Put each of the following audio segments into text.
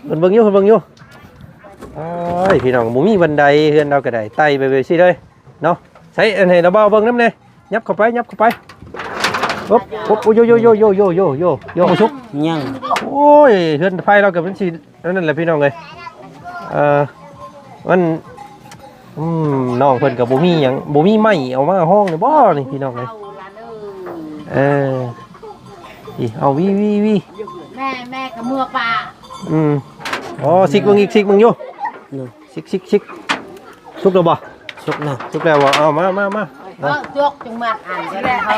เบิ่งอยู่อ้ายพี่น้องบ่มีบันไดเฮือนเราก็ได้ไต่ไปสิเลยเนาะใช้อันให้เราเบาเบิ่งนำแน่ยับเข้าไปปุ๊บโยชุกยังโอ้ยเฮือนไฟเราก็เป็นสินั่นแหละพี่น้องเอ้ยมันน้องเพิ่นก็บ่มีหยังบ่มีไม้เอามาห้องนี่บ่นี่พี่น้องเอ้ยอีเอาวิแม่กับเมื่อป่าอ๋อซิกมึงอีกซิกมึงอยู่ซิกสุกแล้วบ่สุกนะสุกแล้วบ่เอามาจกจังมัดอ่านก็ได้เฮา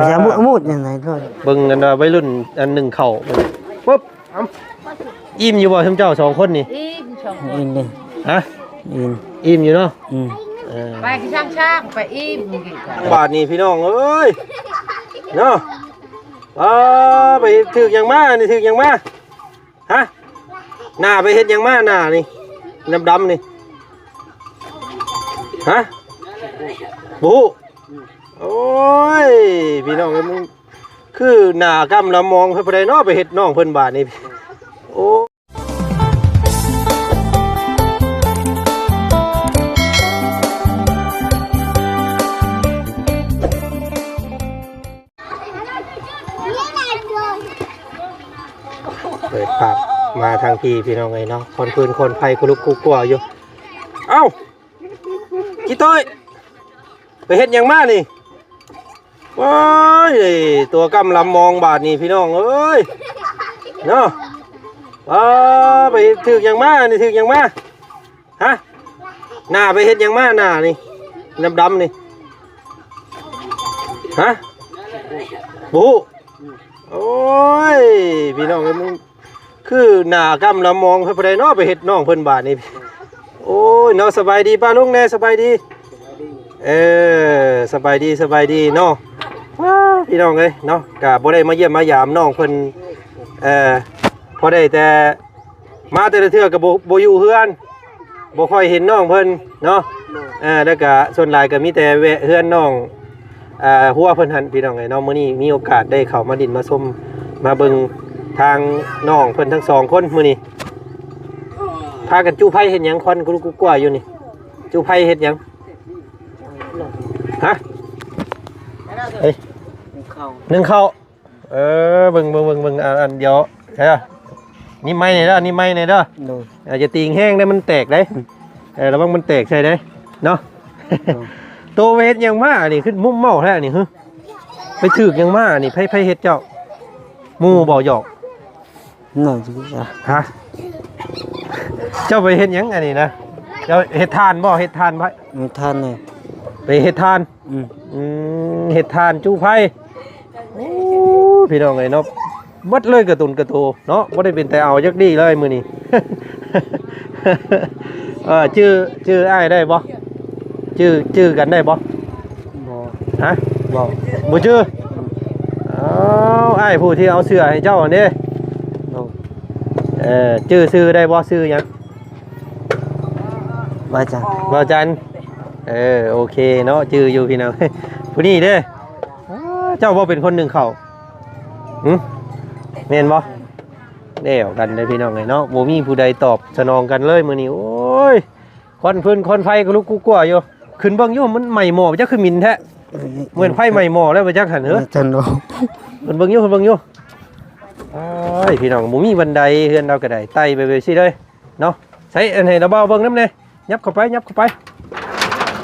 จะมุดยังไงก็เบิ่งกันว่าวัยรุ่นอันหนึ่งเข้าปุ๊บอิ่มอยู่บ่ท่านเจ้า2คนนี่อิ่มเลยฮะอิ่มอยู่เนาะไปช่างไปอิ่มบาทนี่พี่น้องเอ้ยเนาะไปถึกอย่างมานี่ถึกอย่างมาฮะหน้าไปเฮ็ดอย่างมาหน้านี่ดำนี่ฮะบูโอ้ยพี่น้องมึงคือหน้ากำละมองเพิ่นบ่ได้เนาะไปเฮ็ดน้องเพิ่นบาดนี่โอ้เปิดภาพมาทางพี่น้องไงเนาะคนพื้นคนไฟกุลุกกุกกัวอยู่เอ้ากี่ต้อยไปเฮ็ดอย่างมานี่ว้ายตัวกำลำมองบาดนี่พี่น้องเอ้ยเนาะไปถึกอย่างมานี่ถึกอย่างมาฮะหน้าไปเฮ็ดอย่างมาหน้านี่ดำนี่ฮะบูโอ้ยพี่น้องมึงคือหน้ากำละมองเพิ่นบ่ได้เนาะไปเฮ็ดน้องเพิ่นบาดนี่โอ้ยเนาะสบายดีป้าลุงแน่สบายดีสบายดีเนาะว้าพี่น้องเอ้ยเนาะก็บ่ได้มาเยี่ยมมายามน้องเพิ่นพอได้แต่มาแต่ละเทื่อก็บ่อยู่เฮือนบ่ค่อยเห็นน้องเพิ่นเนาะแล้วก็ส่วนหลายก็มีแต่แวะเฮือนน้องหัวเพิ่นหั่นพี่น้องเอ้ยเนาะมื้อนี้มีโอกาสได้เข้ามาดินมาชมมาเบิ่งทางน้องเพิ่นทั้ง2คนมื้อนี้พากันจู้ไผเฮ็ดหยังควันกุกกัวอยู่นี่จู้ไผเฮ็ดหยังฮะเฮ้ยนึ่งข้าวเบิ่งอันเดียวใช่ป่ะนี่ไม้เนี่ยเด้อนี่ไม้เนี่ยเด้อจะตีงแห้งได้มันแตกได้ระวังมันแตกใช่ได้เนาะโตเวทยังมานี่ขึ้นมุ่มเมาแท้นี่ฮึไปถึกยังมานี่ไผเฮ็ดเจ้ามูบ่หยอกหน่อยจ้ะฮะเจ้าไปเฮ็ดยังอันนี้นะเจ้าเฮ็ดทานบ่เฮ็ดทานไผทานเลยไปเฮ็ดทานเฮ็ดทานจู้ไผพี่น้องไอ้เนาะบัดเลยกระตุนกระโตเนาะบ่ได้เป็นแต่เอาจักดีเลยมื้อนี้ ชื่ออ้ายได้บ่ชื่อกันได้บ่ฮะบ่ชื่ออ้ายผู้ที่เอาเสื้อให้เจ้าอันนี้ชื่อได้บ่ชื่อหยังบ่จันโอเคเนาะชื่ออยู่พี่น้องผู้นี้เด้เจ้าบ่เป็นคนหนึ่งเขาแม่นบ่เดี๋ยวกันเลยพี่น้องไงเนาะบ่มีผู้ใดตอบสนองกันเลยมื้อนี้โอ้ยควันพื้นควันไฟก็ลุกกัวอยู่ขึ้นเบิ่งอยู่มันใหม่หม้อบ่จักคือมินแท้เหมือนไฟใหม่หม้อแล้วบ่จักหั่นเด้อจันโดเบิ่งอยู่อ้ายพี่น้องบ่มีบันไดเฮือนเราก็ได้ไต่ไปสิเลยเนาะใช้อันให้เราเบาเบิ่งนำแน่ยับเข้าไป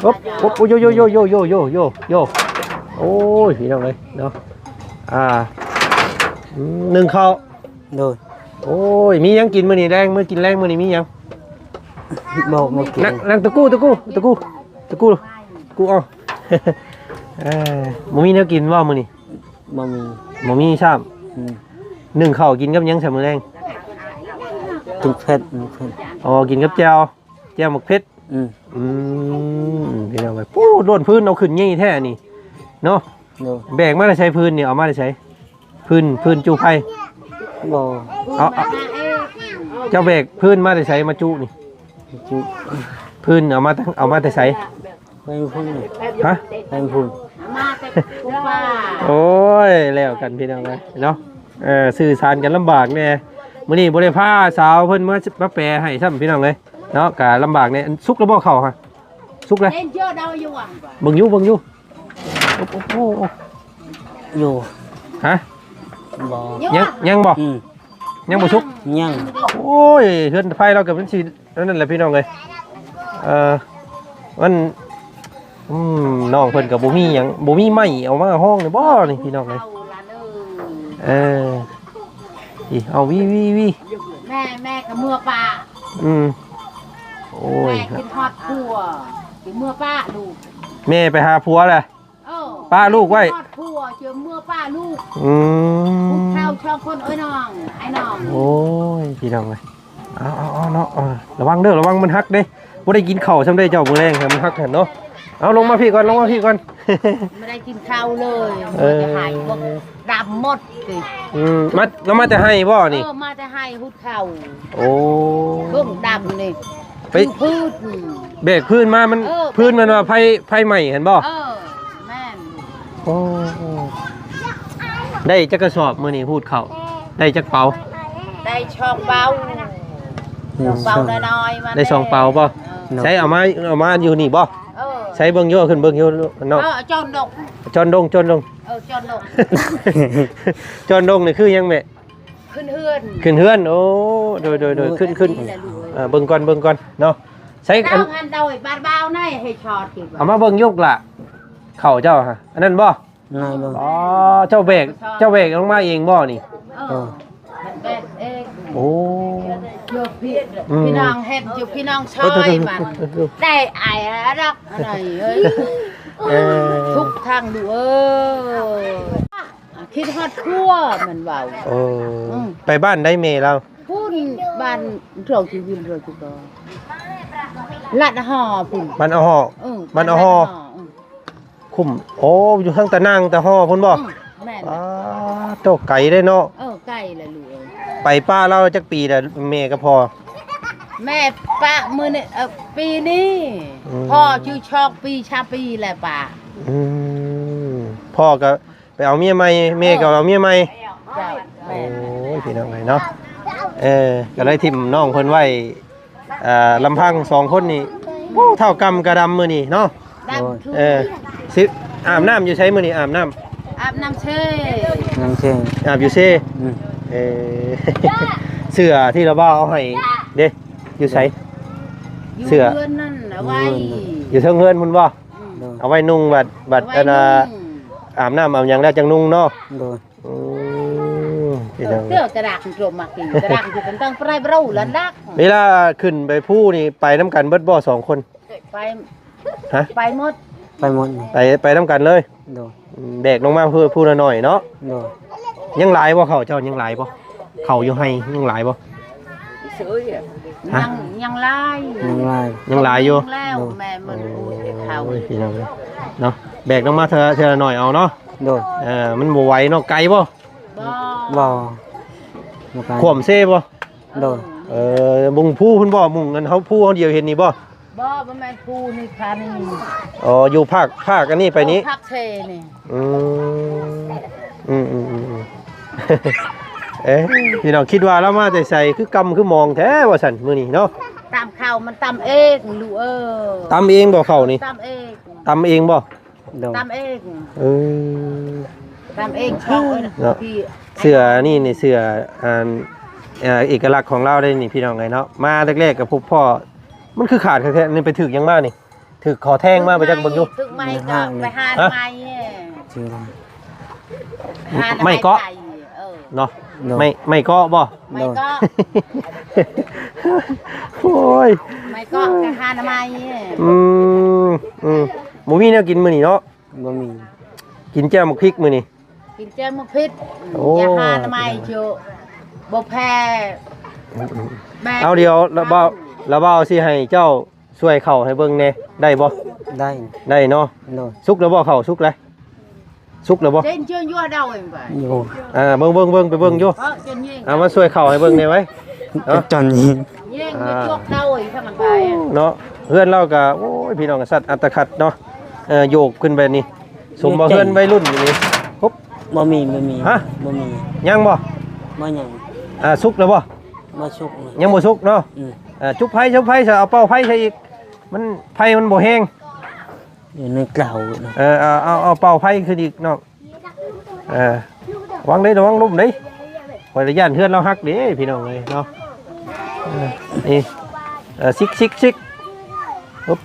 ปุ๊บโยโอ้ยพี่น้องเอ้ยเนาะนึ่งข้าวโดยโอ้ยมียังกินมื้อนี้แรงมื้อกินแรงมื้อนี้มียังบ่กินนั่งตะกู้เอาบ่มีแนวกินว่ามื้อนี้บ่มีชามนึ่งข้าวกินกับยังซะมื้อแรงกินเผ็ดอ๋อกินกับแจ่วหมกเผ็ดพี่น้องเอ้ยโอ้โดนพื้นเอาขึ้นใหญ่แท้นี่เนาะแบกมาได้ใช้พื้นนี่เอามาได้ใช้พื้นจูไผบ่เอาเจ้าแบกพื้นมาได้ใช้มาจูนี่พื้นเอามาได้ใช้ไปพุ่นฮะไปพุ่นโอ้ยแล้วกันพี่น้องเอ้ยเนาะสื่อสารกันลำบากแน่ มื้อนี้บ่ได้พาสาวเพิ่นมาแปรให้ซ้ำพี่น้องเอ้ยเนาะก็ลำบากเนี่ยสุกแล้วบ่เข้าฮะสุกแล้ว เล่นเยอะดาวอยู่อ่ะ เบิ่งอยู่โอ้โห อยู่ ฮะ บ่ ยังบ่ อืม ยังบ่สุก ยัง โอ้ยเฮือนไฟเรากับมันสินั่นแหละพี่น้องเอ้ยมันน้องเพิ่นก็บ่มีหยังบ่มีไม้เอามาห้องนี่บ่นี่พี่น้องเอ้ยอีเอาวิแม่กับเมื่อป้า โอ้ย แม่กินทอดพัวกินเมื่อป้าลูก แม่ไปหาผัวแหละ ป้าลูกไว้ ทอดพัวเจอเมื่อป้าลูก ม ข้าวชอบคนน้องไอ้น้อง โอ้ยพี่น้องเอ้ยเอาเนาะระวังเด้อระวังมันหักเด้บ่ได้กินข้าวซำได้เจ้ามื้อแรงครับมันหักหั่นเนาะเอาลงมาพี่ก่อน ไม่ได้กินข้าวเลยมันจะหายพวกดำหมดสิ มาแต่ให้บ่นี่ มาจะให้หุดเข่า โอ้ เพิ่งดำนี่ ไป พืช เบรกพื้นมามันพื้นมันว่าไฟใหม่เห็นบ่ แม่น โอ้ได้จักกระสอบมื้อนี้พูดเข้าได้จักเป๋า ได้ช่องเบาน้อยๆมา ได้2เป๋าบ่ใช้เอามาอยู่นี่บ่ใช้เบิ่งอยู่ขึ้นเบิ่งอยู่เนาะ จอนดก จอนดง จอนดก จอนดงนี่คือยังแม่ ขึ้นเฮือน ขึ้นเฮือนโอ้โดยขึ้นเบิ่งก่อนเนาะใช้ เต้าหันเดาไอ้บาดเบาในให้ชอดกิน เอามาเบิ่งยุกล่ะเข้าเจ้าฮะอันนั้นบ่ นายบ่ อ๋อเจ้าเบรกลงมาเองบ่นี่ มันแบกเอง โอ้ เดี๋ยวพี่น้องเห็นอยู่พี่น้องชอยมันได้ไอ้รักอะไรทุกทางดูคิดฮอดคั่วมันเบา ไปบ้านได้เมย์เรา พูดบ้านเราชีวิตเราจุกลัดห่อพุ่น บ้านเอาห่อบ้านเอาห่อคุ้มโอ้อยู่ทั้งตะนั่งตะห่อพุ่นบ่ แม่ โตไก่ได้เนาะ ไก่ละลูก ไปป้าเราจักปีแต่เมย์ก็พอ แม่ป้ามือนี่ปีนี้พ่อชื่อชอกปีชาปีแหละป้า พ่อก็ไปเอาเมียใหม่เมย์ก็เอาเมียใหม่ แม่ โอ้ยพี่น้องไงเนาะก็เลยทิ่มน้องเพิ่นไว้ลำพัง2คนนี่เท่ากำกระดำมื้อนี้เนาะ ดำคือ สิอาบน้ำอยู่ใช้มื้อนี้อาบน้ำ อาบน้ำเช่ น้ำเช่ง อาบอยู่เซ่ เสื้อที่เราบ้าเอาให้เด้อยู่ใช้ อยู่เพื่อนนั่นเอาไว้ อยู่เทิงเฮือนพุ่นบ่เอาไว้นุ่งบัดอันอาบน้ำอาบหยังแล้วจังนุ่งเนาะ โดย เที่ยวจะดักโจมมากินจะดักอยู่กันตั้งไปเราแล้วดัก เวลาขึ้นไปผู้นี่ไปน้ำกันเบิดบ่2คน ไป ฮะ ไปหมด ไปหมด ไปน้ำกันเลย โดย แบกลงมาเพื่อผู้ละหน่อยเนาะ โดย ยังหลายบ่เขาเจ้ายังหลายบ่เขาอยู่ให้ยังหลายบ่ ยังไล่ ยังไง ยังหลายอยู่ แล้วแม่มันเขา โอ้ยพี่น้องเนาะแบกลงมาเธอละหน่อยเอาเนาะ โดย มันบ่ไหวเนาะไกลบ่ บ่ ขวมเซ่บ่ โดย มุงผู้พุ่นบ่มุงกันเฮาผู้เฮาเดียวเห็นนี่บ่ บ่แม่กูนี่คัน อ๋ออยู่ภาคอันนี้ไปนี้ พักเทนี่ พี่น้องคิดว่าเรามาแต่ใส่คือกำคือมองแท้ว่าซั่นมื้อนี้เนาะ ตามข้าวมันตำเองลูกตำเองบ่เข้านี่ ตำเอง ตำเองบ่ โดย ตำเอง ตำเอง ชอบเนาะ เสื้อนี่เสื้อเอกลักษณ์ของเราได้นี่พี่น้องไงเนาะมาแรกๆกับพวกพ่อมันคือขาดแท้ๆนี่ไปถึกยังมากนี่ถึกขอแท่งมากไปจักเบิ่งอยู่ ถึกไม้ก็ไปหาไม้ ชื่อ ไม่เกาะเนาะไม่เกาะบ่ ไม่เกาะ โอ้ย ไม่เกาะไปหาไม้ หมูมีแนวกินมื้อนี้เนาะ บ่มี กินแจ่วหมกพริกมื้อนี้ กินแจ่มพิษอย่าหาไม้เจอบ่แพ้เอาเดียวแล้วเบาสิให้เจ้าช่วยเข้าให้เบิ่งแน่ได้บ่ ได้ เนาะ โดย สุกแล้วบ่เข้าสุกแล้วสุกแล้วบ่ เจนเชื่อยั่วเดาเองไป อยู่ เบิ่งไปเบิ่งอยู่ เจนยิง เอามาช่วยเข้าให้เบิ่งได้ไว้ จอนยิง ยิงจะจกเดาเองถ้ามันไป เนาะเพื่อนเราก็โอ้ยพี่น้องก็สัตว์อัตคัดเนาะโยกขึ้นไปนี่สมบ่เพื่อนวัยรุ่นอยู่นี่ปุ๊บ บ่มี ฮะ บ่มี ยังบ่ บ่หยัง สุกแล้วบ่ มาชุก ยังบ่สุกเนาะจุกไผจะเอาเป้าไผใส่อีกมันไผมันบ่แห้ง อยู่ในเกล่า เอาเป่าไฟขึ้นอีกเนาะวางได้ระวังลุ่มได้คอยระยานเฮือนเราฮักเด้พี่น้องเลยเนาะนี่ซิกอุ๊บ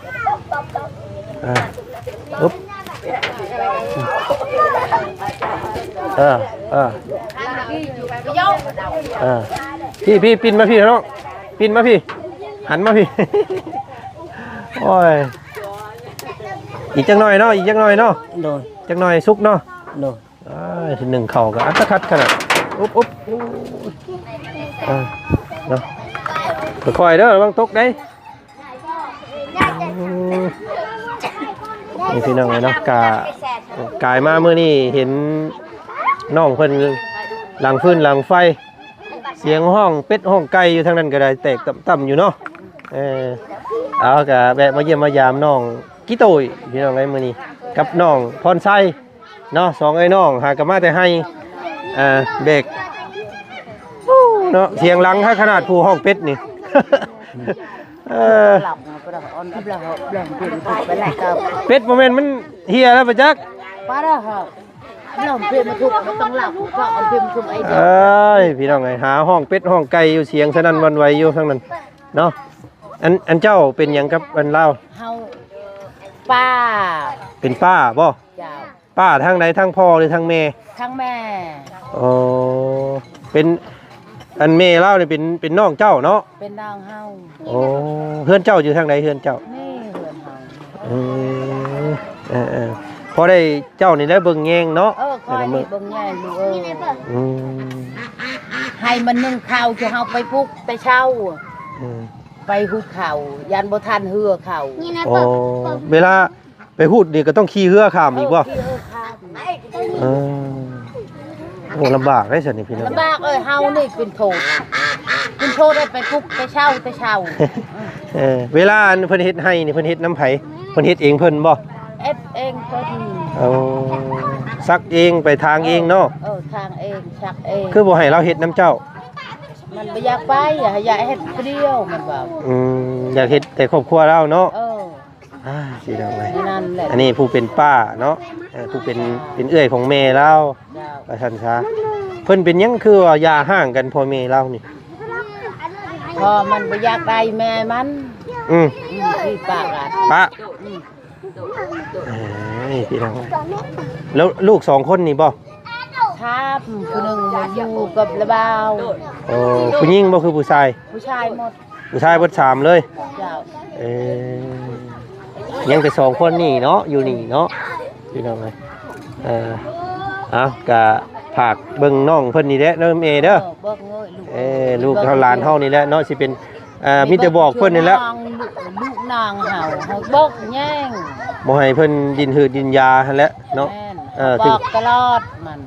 อุ๊บพี่ปินมาพี่เนาะปินมาพี่หันมาพี่โอ้ยอีกจังหน่อยเนาะโดยจังหน่อยสุกเนาะ โดยทีหนึ่งเข่ากับอัตคัดขนาดอุ๊บเนาะค่อยเด้อระวังตกได้นี่พี่น้องเลยเนาะกายมาเมื่อนี่เห็นน้องเพิ่นหลังฟื้นหลังไฟเสียงห้องเป็ดห้องไก่อยู่ทางนั้นก็ได้แตกต่ำอยู่เนาะเอากะแวะมาเยี่ยมมายามน้องกิ๊โต้ยพี่น้องไอ้มื้อนี้กับน้องพรไซเนาะ2ไอ้น้องหากะมาแต่ให้เบรกเนาะเสียงหลังขนาดผู้ห้องเป็ดนี่เป็ดโมเมนต์มันเฮียแล้วปะจักป้าเด้อครับเราเพิ่นมาทุกไม่ต้องหลับก็เอาเพิ่นมาทุกไอ้เด้อพี่น้องไงหาห้องเป็ดห้องไก่อยู่เสียงสนั่นวันไหวอยู่ทั้งนั้นเนาะอันเจ้าเป็นหยังกับอันเล่าเฮาป้าเป็นป้าบ่ป้าทางใดทางพ่อหรือทางแม่ทางแม่อ๋อเป็นอันแม่เล่าเนี่ยเป็นน้องเจ้าเนาะเป็นน้องเฮาโอ้เฮือนเจ้าอยู่ทางใดเฮือนเจ้านี่เฮือนเฮาพอได้เจ้านี่ได้เบิ่งแยงเนาะคอยนี่เบิ่งแยงดูให้มันนึ่งข้าวจะเฮาไปพุกแต่เช้าไปหุดเข่ายันบ่ทันเหือเข่าเวลาไปหุดนี่ก็ต้องขี่เหือข้ามอีกบ่โอ้ลำบากได้สิพี่น้องลำบากเฮานี่เป็นโทษได้ไปพุกแต่เช้าเวลาเพิ่นเฮ็ดให้นี่เพิ่นเฮ็ดน้ำไผเพิ่นเฮ็ดเองเพิ่นบ่เองก็ดีซักเองไปทางเองเนาะทางเองซักเองคือบ่ให้เราเฮ็ดน้ำเจ้ามันบ่อยากไปอยากเฮ็ดเดียวมันว่าอยากเฮ็ดแต่ครอบครัวเราเนาะสิได้ไว้อันนี้ผู้เป็นป้าเนาะผู้เป็นเอื้อยของแม่เราว่าซั่นซะเพิ่นเป็นหยังคือว่าอย่าห่างกันพ่อแม่เรานี่พอมันบ่อยากได้แม่มันที่ป้ากันป้าพี่น้องแล้วลูก2คนนี่บ่ครับผู้หนึ่งอยู่กับระบาวผู้หญิงบ่คือผู้ชายหมดผู้ชายเบิด3เลยยังแต่2คนนี่เนาะอยู่นี่เนาะพี่น้องกะฝากเบิ่งน้องเพิ่นนี่แหละเด้อเด้อลูกเฮาหลานเฮานี่แหละเนาะสิเป็นมีแต่บอกเพิ่นนี่แหละลูกนางเฮาบอกแย่งบ่ให้เพิ่นดินหืดดินยาหั่นแหละเนาะบอกตลอดมัน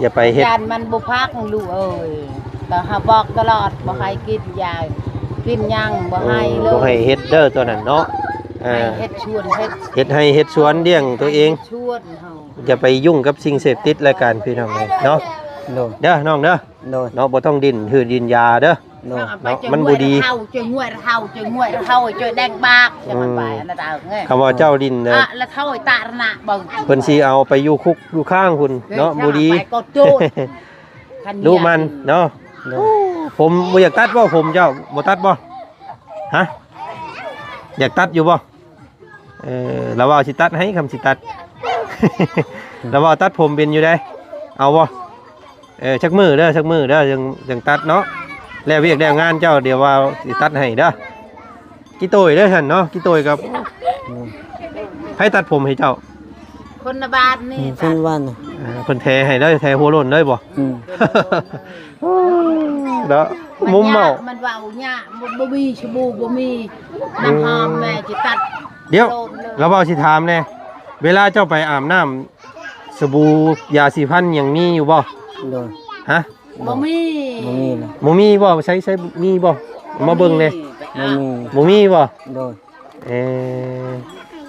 อย่าไปเฮ็ดยันมันบ่พักลูกเอ้ยแต่หาบอกตลอดบ่ให้กินยากินยังบ่ให้เลยบ่ให้เฮ็ดเด้อตัวนั้นเนาะเฮ็ดชวนเฮ็ดให้เฮ็ดสวนเลี้ยงตัวเองชวนเฮาอย่าไปยุ่งกับสิ่งเสพติดรายการพี่น้องเนาะเด้อน้องเด้อเนาะบ่ต้องดินหืดดินยาเด้อมันบ่ดีเฮาจะงวยเฮาจะแดงบากจะมันไปอันนั้นเอาไงคำว่าเจ้าดินแล้วเท่าไอ้ตาระนะบ่เพิ่นสิเอาไปอยู่คุกอยู่ข้างคุณเนาะบ่ดีดูมันเนาะผมบ่อยากตัดบ่ผมเจ้าบ่ตัดบ่ฮะอยากตัดอยู่บ่เราว่าสิตัดให้คำสิตัดเราว่าตัดผมเป็นอยู่ได้เอาบ่ชักมือเด้อยังตัดเนาะแล้วเวียกแล้วงานเจ้าเดี๋ยวว่าสิตัดให้เด้อกี่โตยเด้อท่านเนาะกี่โตยกับให้ตัดผมให้เจ้าคนในบ้านนี่คนบ้านคนแทให้ได้แทหัวโล้นได้บ่เนาะมุมเมามันว่าเนี่ยบ่มีชบูบ่มีน้ำหอมแม่สิตัดเดี๋ยวเราเว้าสิถามแน่เวลาเจ้าไปอาบน้ำสบู่ยาสีฟันอย่างนี้อยู่บ่ฮะบ่มีบ่ใช้มีบ่มาเบิ่งเลยบ่มีบ่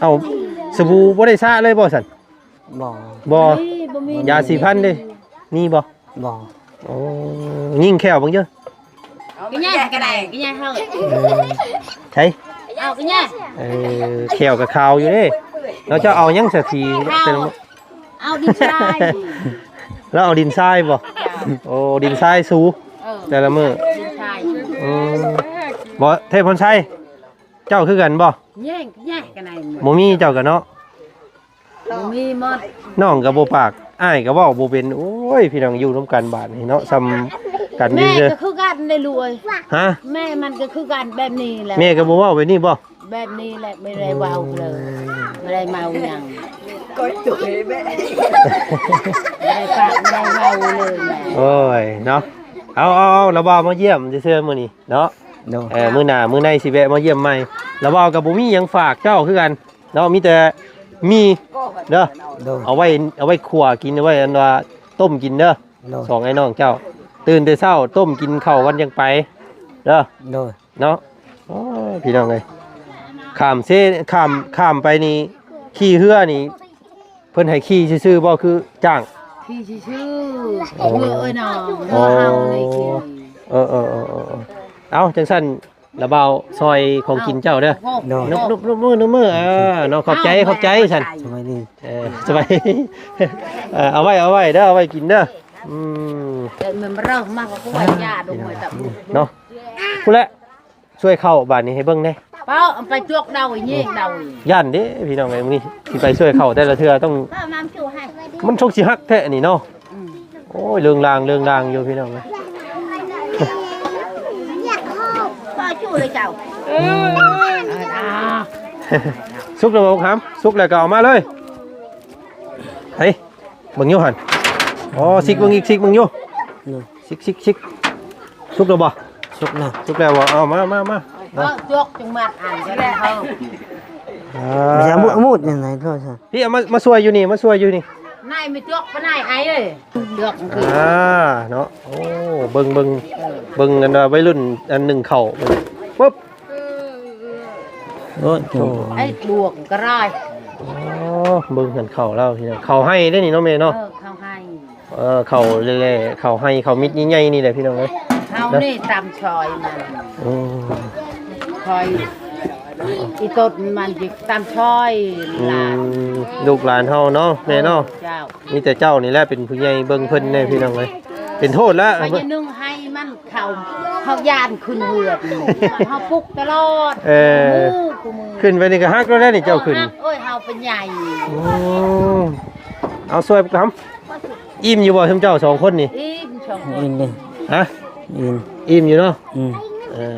เอาสบู่บ่ได้ซะเลยบ่ซั่นบ่ยาสีฟันเด้นี่บ่ โอ้ยิ่งแขวบางเยอะ cái nha cái nha hơn ใช่ เอาcái nha แขวกับขาวอยู่นี่เราจะเอายังสักทีเป็น เอาดินทราย แล้วเอาดินทรายบ่โอ้ดินทรายสูแต่ละมือ ดินทราย บ่เทพพลชัยเจ้าคือกันบ่ แย่งcái này บ่มีเจ้ากันเนาะ มีหมด น้องกับบ่ปากอ้ายก็เว้าบ่เป็นโอ้ยพี่น้องอยู่ร่วมกันบาดนี้เนาะซ้ำกันดี แม่ เด้อ ก็คือกันได้รวย ฮะ แม่มันก็คือกันแบบนี้แหละ แม่ก็บ่เว้าไปนี่บ่ แบบนี้แหละไม่ได้เบาเลยไม่ได้เมาอย่าง Coi tuổi mẹ. ไม่ได้ปากไม่ได้เบาเลยแม่ โอ้ยเนาะเอาระบามาเยี่ยมซื่อๆมื้อนี้เนาะ โดย มื้อหน้ามื้อในสิแวะมาเยี่ยมใหม่ระบาก็บ่มีหยังฝากเจ้าคือกันเนาะมีแต่มีเด้อ โดย เอาไว้คั่วกินเอาไว้อันว่าต้มกินเด้อ โดย สองไอ้น้องเจ้า ตื่นแต่เช้าต้มกินข้าวกันยังไปเด้อ โดย เนาะโอ้ยพี่น้องเอ้ยข้ามไปนี่ขี่เรือนี่เพิ่นให้ขี่ซื่อๆบ่คือจ้าง พี่ชื่อเมื่อเอ้ยน้องเมื่อเฮาเลยกิน เออเอาจังซั่นระเบาซอยของกินเจ้าเด้อ นุบมือเนาะขอบใจซั่น สบายดี สบายเอาไว้เด้อเอาไว้กินเด้ออืม แต่มันเริ่มมากกว่าผู้ใหญ่ญาติดูเหมือนแบบ เนาะพูดแล้วช่วยเข้าบ้านนี้ให้เบิ่งได้ เป้าเอาไปจวกเดาอีกนี่เดาอีก ย่านเด้พี่น้องเอ้ยมื้อนี้สิไปช่วยเข้าแต่ละเทื่อต้อง ป้าน้ำชูให้ มันชกสิฮักแท้นี่เนาะโอ้ยเรื่องรางอยู่พี่น้องเอ้ย ป้าชูเลยเจ้าสุกแล้วบ่ครับสุกแล้วก็เอามาเลยเฮ้ยเบิ่งอยู่หั่นอ๋อซิกเบิ่งอีกซิกเบิ่งอยู่ โดย ซิกสุกแล้วบ่ สุกแล้ว สุกแล้วบ่เอามา ป้าจวกจังมัดอ่านก็ได้เขา ไม่ใช่มุดยังไงโทษครับ พี่เอามาช่วยอยู่นี่นายไม่จวกปะนายไอ้เลยจวกคือ เนาะโอ้เบิ่งกันว่าวัยรุ่นอันหนึ่งเข่าปุ๊บ โอ้ย ไอ้บวกก็ร้อย อ๋อเบิ่งกันเข่าแล้วทีนี้เข่าให้ได้นี่เนาะแม่เนาะ เขาให้ เข่าเล่ๆเข่าให้เข่ามิดใหญ่ๆนี่แหละพี่น้องเอ้ย เขานี่ตำชอยมัน อืม ชอยอีต้นมันจิตำชอยหลาน ลูกหลานเฮาเนาะแม่เนาะ เจ้า มีแต่เจ้านี่แหละเป็นผู้ใหญ่เบิ่งเพิ่นแน่พี่น้องเอ้ยเป็นโทษแล้ว ไปจะนึ่งให้มันเขายานขึ้นเหือดเขาปลุกตลอดกูมือ ขึ้นไปนี่ก็ฮักแล้วได้นี่เจ้าขึ้น เอ้ยเฮาเป็นใหญ่ เอาสวยครับอิ่มอยู่บ่ทั้งเจ้าสองคนนี่ อิ่มชม อินเลย ฮะ อิน อิ่มอยู่เนาะ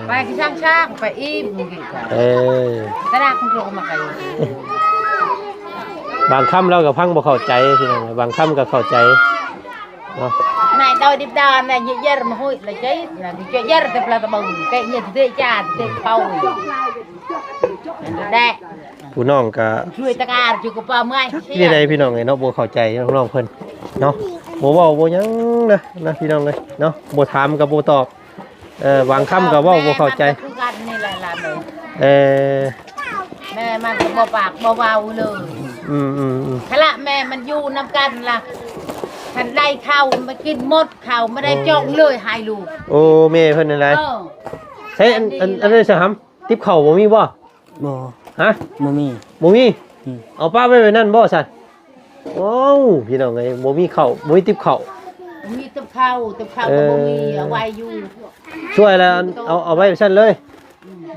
ไปที่ช่างไปอิ่มกินกัน กระดาษคุณโยมมาไกล บางคำเรากับพังบ่เข้าใจพี่น้องบางคำก็เข้าใจเนาะ này đôi điệp đàn này nhẹ nhàng mà hôi là chết là thì chơi nhẹ thì là bừng cái nhẹ thì tê cha thì tê bao đây ผู้น้องก็ chui ta ca chưa có bao mai นี่ใดพี่น้องไงเนาะบ่เข้าใจน้องเพิ่นเนาะบ่เว้าบ่หยังนะพี่น้องเลยเนาะบ่ถามก็บ่ตอบบางคำก็เว้าบ่เข้าใจ นี่là làm được แม่ มันก็บ่ปากบ่เว้าเลยถ้าละแม่มันอยู่นำกันล่ะฉันได้ข้าวมากินหมดข้าวไม่ได้จ้องเลยให้ลูก โอ้แม่เพิ่นนั่นแหละใช่อันนี้สิหำติ๊บข้าวบ่มีบ่ บ่ ฮะ บ่มี บ่มีเอาป้าไว้นั่นบ่ซั่นโอ้พี่น้องเอ้ยบ่มีข้าวบ่มีติ๊บข้าว มีตึบข้าวก็บ่มีเอาไว้อยู่ ช่วยแล้วเอาไว้ซั่นเลย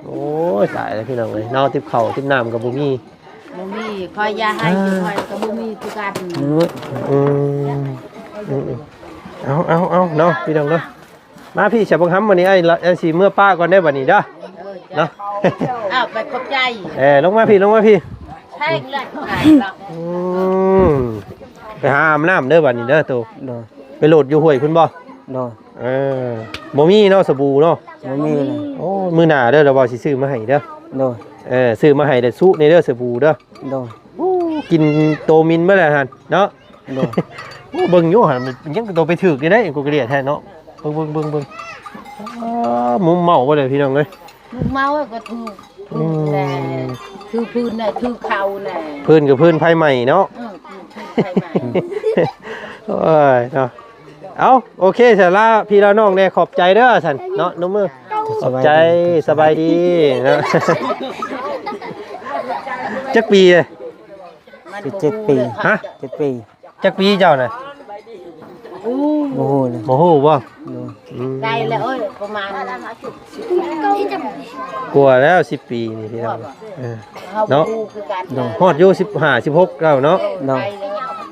โอ้ยตายแล้วพี่น้องเอ้ยเนาะติ๊บข้าวติ๊บน้ำก็บ่มี บ่มีคอยยาให้คอยก็บ่มีคือกัน เอาเนาะพี่น้องเนาะมาพี่เสียบังคับวันนี้ไอ้สีเมื่อป้าก่อนได้บัดนี้เด้อเนาะ อ้าวไปขอบใจ ลงมาพี่ ใช่เลย ไปหาอาบน้ำเด้อบัดนี้เด้อตัว โดย ไปโหลดอยู่ห้วยคุณบ่ โดย บ่มีเนาะสบู่เนาะ บ่มีเลย โอ้มื้อหน้าเด้อเราบ่สิซื้อมาให้เด้อ โดย ซื้อมาให้เด้อซุในเด้อสบู่เด้อ โดย กินโตมินเมื่อไหร่หั่นเนาะ โดย เบิ่งอยู่หั่นมันยังโตไปถึกได้กูก็เรียกแท้เนาะเบิ่งมุมเมาบ่เลยพี่น้องเอ้ย ลูกเมาก็ถูกแต่คือพื้นน่ะคือเขาน่ะ พื้นกับพื้นไฟใหม่เนาะ คือใครมา โอ้ยเนาะ เอาโอเคเสร็จแล้วพี่แล้วน้องเนี่ยขอบใจเด้อสันเนาะน้องมือขอบใจสบายดีเนาะ จักปีเลย 7 ปี ฮะ 7 ปี จักปีเจ้าน่ะ โอ้โหเลย โมโหบ่ ไกลแล้วเอ้ยประมาณ กลัวแล้ว10 ปีนี่พี่น้องเออ เนาะคือการ ฮอดอยู่15 16แล้วเนาะ เนาะ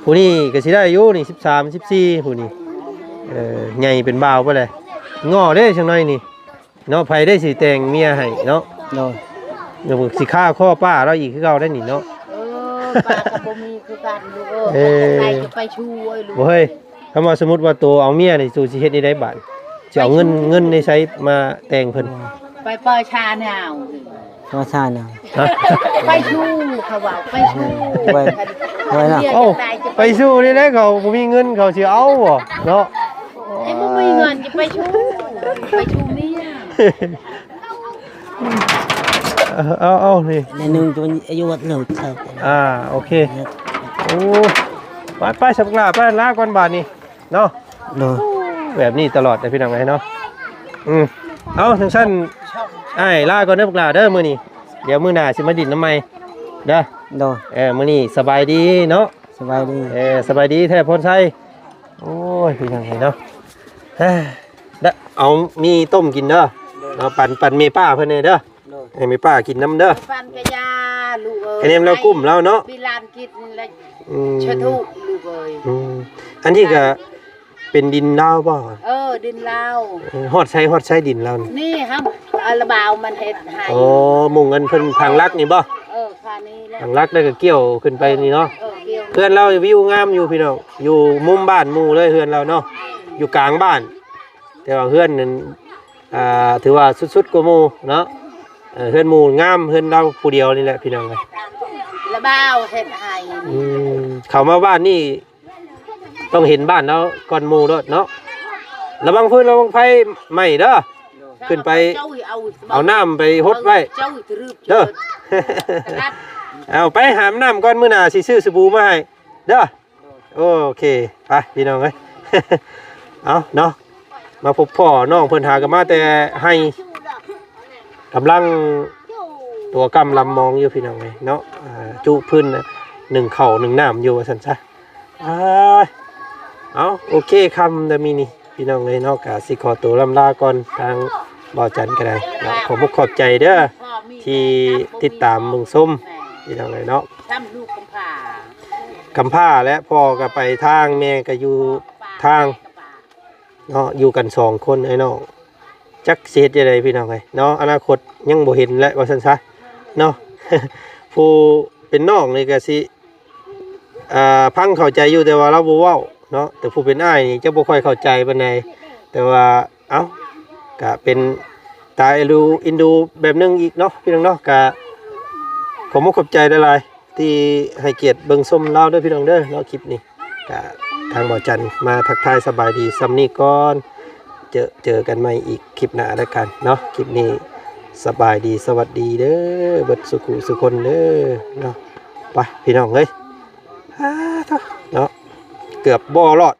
ผู้นี้ก็สิได้อายุนี่13 14ผู้นี้ใหญ่เป็นบ่าวไปเลยง้อเด้จังหน่อยนี่เนาะไผได้สิแต่งเมียให้เนาะ เนาะ เดี๋ยวสิฆ่าข้อป้าเราอีกคือเก่าได้นี่เนาะ ปลากระบ่มีคือการลูกใครจะไปช่วยลูก บ่เฮ้ยถ้ามาสมมุติว่าตัวเอาเมียนี่สู่สิเฮ็ดได้บาดสิเอาเงินในใช้มาแต่งเพิ่น ไปเปิดชาแนว มาชาเนาะ ฮะ ไปชูเขาว่าไปชู ไปนะ เอ้าไปสู้นี่แหละเขาบ่มีเงินเขาสิเอาบ่เนาะ ไอ้บ่มีเงินจะไปชูเมีย เอานี่ ในนึงตัวอายุวัดเหลือครับ โอเคโอ้ไปสับกลาไปลาก่อนบาดนี้เนาะ เนาะ แบบนี้ตลอดเลยพี่น้องเนาะเอาทั้งชั้นไอ้ลาก่อนเด้อพวกลาเด้อมื้อนี้เดี๋ยวมื้อหน้าสิมาดินน้ำใหม่เด้อ เนาะ มื้อนี้สบายดีเนาะ สบายดี สบายดีแท้พ้นไส้โอ้ยพี่น้องเนาะเอามีต้มกินเด้อเอาปั่นเมป้าเพิ่นเด้อให้เมป้ากินน้ำเด้อ ฟันกะยาลูกเอ้ย คะแนนเรากุ้มแล้วเนาะ บิลานกินแล้วชะทุลูกเอ้ย อันนี้ก็เป็นดินดาวบ่ ดินลาว ฮอดใช้ดินแล้วนี่ นี่ครับอัลบาวมันเฮ็ดให้ มุงเงินเพิ่นทางลักนี่บ่ ค่านี้แล้ว ทางลักได้ก็เกี่ยวขึ้นไปนี่เนาะ เกี่ยว เพื่อนเราวิวงามอยู่พี่น้องอยู่มุมบ้านหมู่เลยเพื่อนเราเนาะอยู่กลางบ้าน แต่ว่าเพื่อนนั้นถือว่าสุดๆกว่าหมู่เนาะเพื่อนหมู่งามเพื่อนเราผู้เดียวนี่แหละพี่น้องเลย ละบาวเฮ็ดให้ เขามาบ้านนี่ต้องเห็นบ้านแล้วก่อนหมู่ด้วยเนาะระวังพื้นระวังไฟไหม้เด้อขึ้นไปเอาน้ำไปหดไว้เด้อ เอาไปหามน้ำก่อนมื้อหน้าสิซื้อสบู่มาให้เด้อโอเคไปพี่น้องเอ้ย เอาเนาะมาพบพ่อน้องเพิ่นหากันมาแต่ให้กำลังตัวกำลำมองอยู่พี่น้องเอ้ยเนาะจุพื้น1 เข่า1 น้ำอยู่ว่าซั่นซะเอาโอเคคำแต่มีนี่พี่น้องเอ้ยเนาะก็สิขอตัวลำลาก่อนทางบ่าวจันทร์ก็ได้ขอบคุณขอบใจเด้อที่ติดตามมึงส้มพี่น้องเลยเนาะ ทำลูกกำพร้าและพ่อก็ไปทางแม่ก็อยู่ทางเนาะอยู่กัน2 คนไอ้น้องจักเสียจะได้พี่น้องเลยเนาะอนาคตยังบ่เห็นและว่าซั่นซะเนาะ ผู้เป็นน้องนี่ก็สิพังเข้าใจอยู่แต่ว่าเราบ่เว้าเนาะแต่ผู้เป็นอ้ายนี่จะบ่ค่อยเข้าใจปานใดแต่ว่าเอ้าก็เป็นตาอินดูแบบนึงอีกเนาะพี่น้องเนาะก็ขอขอบใจหลายๆที่ให้เกียรติเบิ่งส้มเล่าด้วยพี่น้องเด้อเนาะคลิปนี้ก็ทางบ่อจันมาทักทายสบายดีซ้ำนี้ก่อนเจอกันใหม่อีกคลิปหน้าแล้วกันเนาะคลิปนี้สบายดีสวัสดีเด้อเบิดสุขุสุคนเด้อเนาะไปพี่น้องเอ้ยเนาะเกือบบ่รอด